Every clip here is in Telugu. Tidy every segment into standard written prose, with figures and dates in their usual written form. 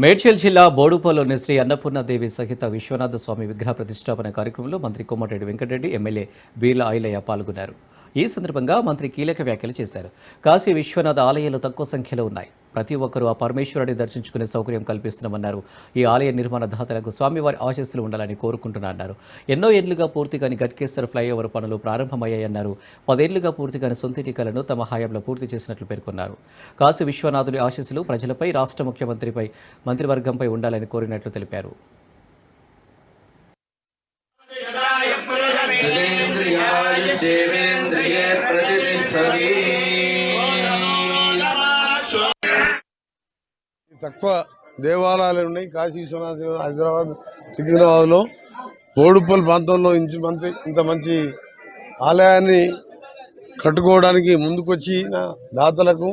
మేడ్చల్ జిల్లా బోడుపల్లిలోని శ్రీ అన్నపూర్ణాదేవి సహిత విశ్వనాథ స్వామి విగ్రహ ప్రతిష్టాపన కార్యక్రమంలో మంత్రి కోమటిరెడ్డి వెంకటరెడ్డి, ఎమ్మెల్యే బీర్ల ఐలయ్య పాల్గొన్నారు. ఈ సందర్భంగా మంత్రి కీలక వ్యాఖ్యలు చేశారు. కాశీ విశ్వనాథ ఆలయాలు తక్కువ సంఖ్యలో ఉన్నాయి. ప్రతి ఒక్కరూ ఆ పరమేశ్వరుడిని దర్శించుకునే సౌకర్యం కల్పిస్తున్నామన్నారు. ఈ ఆలయ నిర్మాణ దాతలకు స్వామివారి ఆశీస్సులు ఉండాలని కోరుకుంటున్నారన్నారు. ఎన్నో ఏళ్లుగా పూర్తిగాని గట్కేసర్ ఫ్లైఓవర్ పనులు ప్రారంభమయ్యాయన్నారు. 10 ఏళ్లుగా పూర్తిగాని సొంతింటి కలను తమ హయాంలో పూర్తి చేసినట్లు పేర్కొన్నారు. కాశీ విశ్వనాథుడి ఆశీస్సులు ప్రజలపై, రాష్ట్ర ముఖ్యమంత్రిపై, మంత్రివర్గంపై ఉండాలని కోరినట్లు తెలిపారు. తక్కువ దేవాలయాలు ఉన్నాయి. కాశీ విశ్వనాథ హైదరాబాద్ సికింద్రాబాద్లో బోడుపల్లి ప్రాంతంలో ఇంత మంచి ఆలయాన్ని కట్టుకోవడానికి ముందుకొచ్చిన దాతలకు,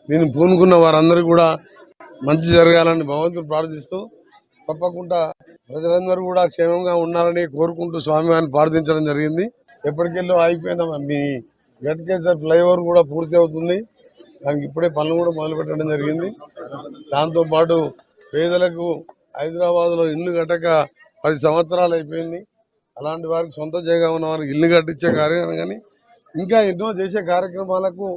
నేను పూనుకున్న వారందరూ కూడా మంచి జరగాలని భగవంతుని ప్రార్థిస్తూ, తప్పకుండా ప్రజలందరూ కూడా క్షేమంగా ఉండాలని కోరుకుంటూ స్వామివారిని ప్రార్థించడం జరిగింది. ఎప్పటికెళ్ళో అయిపోయిన మీ గట్కేసర్ ఫ్లైఓవర్ కూడా పూర్తి అవుతుంది. దానికి ఇప్పుడే పనులు కూడా మొదలు పెట్టడం జరిగింది. దాంతోపాటు పేదలకు హైదరాబాద్లో ఇల్లు కట్టక 10 సంవత్సరాలు అయిపోయింది. అలాంటి వారికి సొంత జాగా ఉన్న వారికి ఇల్లు కట్టించే కార్యక్రమం కానీ ఇంకా ఎన్నో చేసే కార్యక్రమాలకు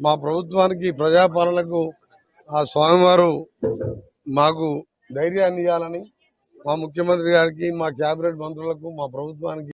మా ప్రభుత్వానికి, ప్రజాపాలనకు ఆ స్వామివారు మాకు ధైర్యాన్ని ఇవ్వాలని మా ముఖ్యమంత్రి గారికి, మా క్యాబినెట్ మంత్రులకు, మా ప్రభుత్వానికి